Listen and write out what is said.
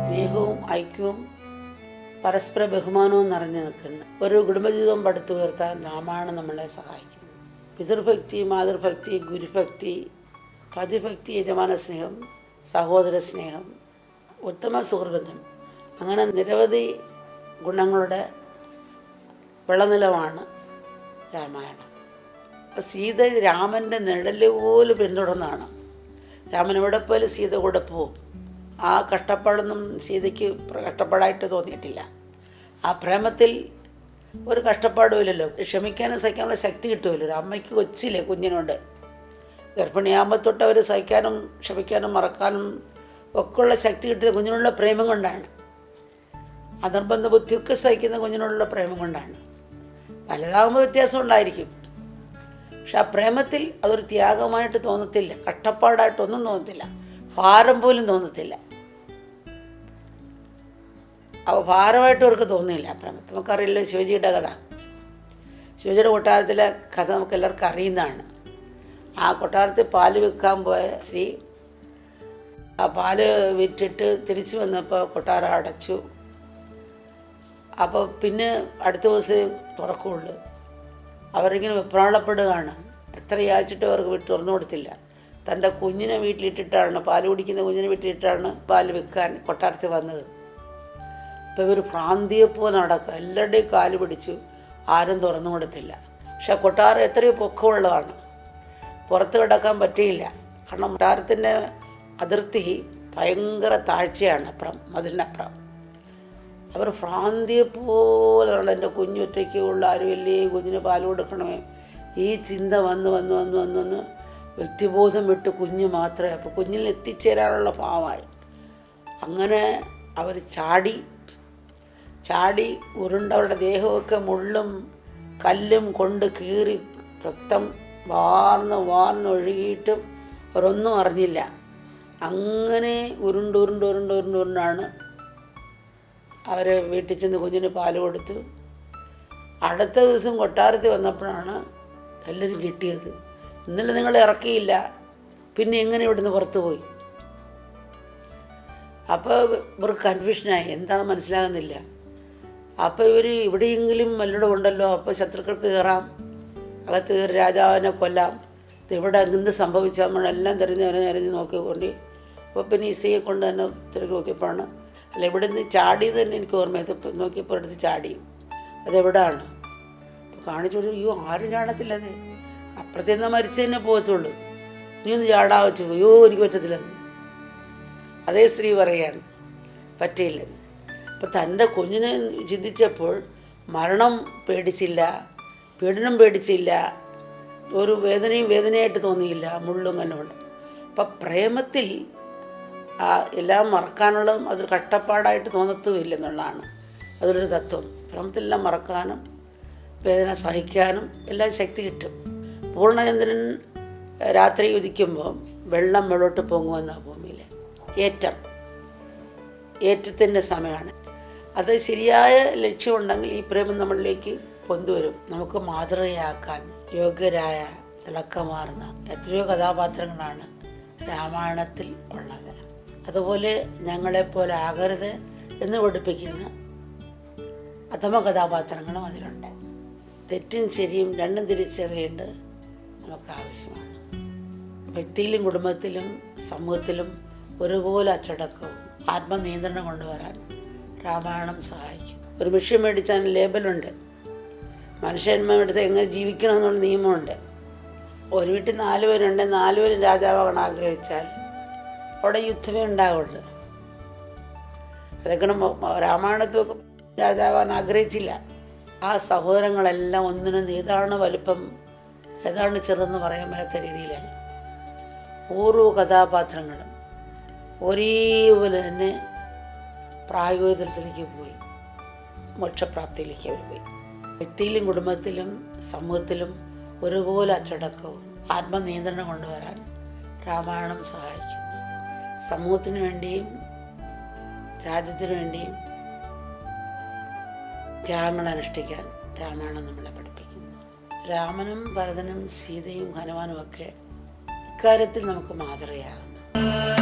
സ്നേഹവും ഐക്യവും പരസ്പര ബഹുമാനവും നിറഞ്ഞു നിൽക്കുന്ന ഒരു കുടുംബജീവിതം പടുത്തുയർത്താൻ രാമായണം നമ്മളെ സഹായിക്കുന്നു. പിതൃഭക്തി, മാതൃഭക്തി, ഗുരുഭക്തി, പതിഭക്തി, യജമാന സ്നേഹം, സഹോദര സ്നേഹം, ഉത്തമ സുഹൃബന്ധം, അങ്ങനെ നിരവധി ഗുണങ്ങളുടെ വിളനിലമാണ് രാമായണം. അപ്പോൾ സീത രാമൻ്റെ നിഴല് പോലും പിന്തുടർന്നാണ്. രാമൻ എവിടെ പോലും സീത കൂടെ പോവും. ആ കഷ്ടപ്പാടൊന്നും സീതയ്ക്ക് കഷ്ടപ്പാടായിട്ട് തോന്നിയിട്ടില്ല. ആ പ്രേമത്തിൽ ഒരു കഷ്ടപ്പാടും ഇല്ലല്ലോ. ക്ഷമിക്കാനും സഹിക്കാനുള്ള ശക്തി കിട്ടുമല്ലോ. ഒരു അമ്മയ്ക്ക് കൊച്ചില്ലേ കുഞ്ഞിനോട്, ഗർഭിണിയാകുമ്പോൾ തൊട്ട് അവർ സഹിക്കാനും ക്ഷമിക്കാനും മറക്കാനും ഒക്കെയുള്ള ശക്തി കിട്ടിയത് കുഞ്ഞിനുള്ള പ്രേമം കൊണ്ടാണ്. അനിർബന്ധ ബുദ്ധിയൊക്കെ സഹിക്കുന്ന കുഞ്ഞിനോടുള്ള പ്രേമം കൊണ്ടാണ്. വലുതാകുമ്പോൾ വ്യത്യാസം ഉണ്ടായിരിക്കും, പക്ഷെ ആ പ്രേമത്തിൽ അതൊരു ത്യാഗമായിട്ട് തോന്നത്തില്ല, കഷ്ടപ്പാടായിട്ടൊന്നും തോന്നത്തില്ല, ഭാരം പോലും തോന്നത്തില്ല. അപ്പോൾ ഭാരമായിട്ട് അവർക്ക് തോന്നിയില്ല പ്രേമത്തിൽ. നമുക്കറിയില്ല ശിവജിയുടെ കഥ. ശിവജിയുടെ കൊട്ടാരത്തിലെ കഥ നമുക്ക് എല്ലാവർക്കും അറിയുന്നതാണ്. ആ കൊട്ടാരത്തിൽ പാല് വിൽക്കാൻ പോയ സ്ത്രീ ആ പാല് വിറ്റിട്ട് തിരിച്ചു വന്നപ്പോൾ കൊട്ടാരം അടച്ചു. അപ്പോൾ പിന്നെ അടുത്ത ദിവസം തുറക്കുള്ളൂ. അവരിങ്ങനെ വെപ്രാളപ്പെടുകയാണ്. എത്ര യാചിച്ചിട്ട് അവർക്ക് തുറന്നു കൊടുത്തില്ല. തൻ്റെ കുഞ്ഞിനെ വീട്ടിലിട്ടിട്ടാണ്, പാല് കുടിക്കുന്ന കുഞ്ഞിനെ വീട്ടിലിട്ടാണ് പാല് വിൽക്കാൻ കൊട്ടാരത്തിൽ വന്നത്. അപ്പോൾ ഇവർ ഭ്രാന്തിയെപ്പോലെ നടക്കുക, എല്ലാവരുടെയും കാല് പിടിച്ചു, ആരും തുറന്നു കൊടുത്തില്ല. പക്ഷെ കൊട്ടാരം എത്രയോ പൊക്കമുള്ളതാണ്, പുറത്ത് കിടക്കാൻ പറ്റിയില്ല. കാരണം കൊട്ടാരത്തിൻ്റെ അതിർത്തി ഭയങ്കര താഴ്ചയാണ്, അപ്പുറം മതിലിനപ്പുറം. അവർ ഭ്രാന്തിയെപ്പോലെ നടന്നു. എൻ്റെ കുഞ്ഞൊറ്റയ്ക്ക് ഉള്ള ആരുമില്ലേ, കുഞ്ഞിന് പാല് കൊടുക്കണമേ, ഈ ചിന്ത വന്ന് വ്യക്തിബോധം വിട്ട് കുഞ്ഞ് മാത്രമേ. അപ്പോൾ കുഞ്ഞിൽ എത്തിച്ചേരാനുള്ള ഭാവമായി. അങ്ങനെ അവർ ചാടി ഉരുണ്ടവരുടെ ദേഹമൊക്കെ മുള്ളും കല്ലും കൊണ്ട് കീറി രക്തം വാർന്നൊഴുകിയിട്ടും അവരൊന്നും അറിഞ്ഞില്ല. അങ്ങനെ ഉരുണ്ടാണ് അവരെ വീട്ടിൽ ചെന്ന് കുഞ്ഞിന് പാല് കൊടുത്തു. അടുത്ത ദിവസം കൊട്ടാരത്തിൽ വന്നപ്പോഴാണ് എല്ലാവരും കിട്ടിയത്. ഇന്നലെ നിങ്ങൾ ഇറക്കിയില്ല, പിന്നെ എങ്ങനെ ഇവിടുന്ന് പുറത്തു പോയി? അപ്പോൾ ഇവർക്ക് കൺഫ്യൂഷനായി, എന്താണെന്ന് മനസ്സിലാകുന്നില്ല. അപ്പോൾ ഇവർ ഇവിടെയെങ്കിലും വല്ലതും ഉണ്ടല്ലോ, അപ്പോൾ ശത്രുക്കൾക്ക് കയറാം, അകത്ത് കയറി രാജാവിനെ കൊല്ലാം. ഇവിടെ എന്ത് സംഭവിച്ചാൽ നമ്മളെല്ലാം തിരഞ്ഞ് നോക്കിക്കൊണ്ട് അപ്പോൾ പിന്നെ ഈ സ്ത്രീയെ കൊണ്ട് തന്നെ തിരക്കി നോക്കിയപ്പോഴാണ്, അല്ല ഇവിടെ നിന്ന് ചാടിയത് തന്നെ എനിക്ക് ഓർമ്മയത്. നോക്കിയപ്പോൾ എടുത്ത് ചാടി. അതെവിടാണ് അപ്പോൾ കാണിച്ചു. അയ്യോ ആരും ചാടത്തില്ലത്, അപ്പുറത്തേന്ന് മരിച്ചു തന്നെ പോകത്തുള്ളൂ, നീ ഒന്ന് ചാടാ വെച്ചു. അയ്യോ എനിക്ക് പറ്റത്തില്ലെന്ന് അതേ സ്ത്രീ പറയുകയാണ്, പറ്റിയില്ലെന്ന്. അപ്പോൾ തൻ്റെ കുഞ്ഞിനെ ചിന്തിച്ചപ്പോൾ മരണം പേടിച്ചില്ല, പീഡനം പേടിച്ചില്ല, ഒരു വേദനയായിട്ട് തോന്നിയില്ല, മുള്ളും കന്നുകൊണ്ട്. അപ്പം പ്രേമത്തിൽ എല്ലാം മറക്കാനുള്ളതും അതൊരു കഷ്ടപ്പാടായിട്ട് തോന്നത്തുമില്ലെന്നുള്ളതാണ് അതൊരു തത്വം. പ്രേമത്തിലെല്ലാം മറക്കാനും വേദന സഹിക്കാനും എല്ലാം ശക്തി കിട്ടും. പൂർണ്ണചന്ദ്രൻ രാത്രി ഉദിക്കുമ്പോൾ വെള്ളം മുകളോട്ട് പൊങ്ങുമെന്ന ഭൂമിയിൽ ഏറ്റത്തിൻ്റെ സമയമാണ്. അത് ശരിയായ ലക്ഷ്യമുണ്ടെങ്കിൽ ഈ പ്രേമം നമ്മളിലേക്ക് കൊണ്ടുവരും. നമുക്ക് മാതൃകയാക്കാൻ യോഗ്യരായ തിളക്കമാർന്ന എത്രയോ കഥാപാത്രങ്ങളാണ് രാമായണത്തിൽ ഉള്ളത്. അതുപോലെ ഞങ്ങളെപ്പോലെ ആകരുത് എന്ന് പഠിപ്പിക്കുന്ന അധമ കഥാപാത്രങ്ങളും അതിലുണ്ട്. തെറ്റും ശരിയും രണ്ടും തിരിച്ചറിയേണ്ടത് നമുക്ക് ആവശ്യമാണ്. വ്യക്തിയിലും കുടുംബത്തിലും സമൂഹത്തിലും ഒരുപോലെ അച്ചടക്കവും ആത്മനിയന്ത്രണം കൊണ്ടുവരാൻ രാമായണം സഹായിക്കും. ഒരു വിഷയം മേടിച്ചാൽ ലേബലുണ്ട്, മനുഷ്യന്മാരെടുത്ത് എങ്ങനെ ജീവിക്കണം എന്നുള്ള നിയമമുണ്ട്. ഒരു വീട്ടിൽ 4 പേരുണ്ട്, 4 പേരും രാജാവാകണം ആഗ്രഹിച്ചാൽ അവിടെ യുദ്ധമേ ഉണ്ടാവുള്ളൂ. അതൊക്കെ രാമായണത്തൊക്കെ രാജാവാൻ ആഗ്രഹിച്ചില്ല. ആ സഹോദരങ്ങളെല്ലാം ഒന്നിനും ഏതാണ് വലുപ്പം ഏതാണ് ചെറുതെന്ന് പറയാൻ പറ്റാത്ത രീതിയിലാണ്. ഓരോ കഥാപാത്രങ്ങളും ഒരേപോലെ തന്നെ പ്രായോഗികത്തിലേക്ക് പോയി, മോക്ഷപ്രാപ്തിയിലേക്ക് അവർ പോയി. വ്യക്തിയിലും കുടുംബത്തിലും സമൂഹത്തിലും ഒരുപോലെ അച്ചടക്കവും ആത്മനിയന്ത്രണം കൊണ്ടുവരാൻ രാമായണം സഹായിക്കും. സമൂഹത്തിന് വേണ്ടിയും രാജ്യത്തിനു വേണ്ടിയും ത്യാഗങ്ങൾ അനുഷ്ഠിക്കാൻ രാമായണം നമ്മളെ പഠിപ്പിക്കുന്നു. രാമനും ഭരതനും സീതയും ഹനുമാനും ഒക്കെ ഇക്കാര്യത്തിൽ നമുക്ക് മാതൃകയാകുന്നു.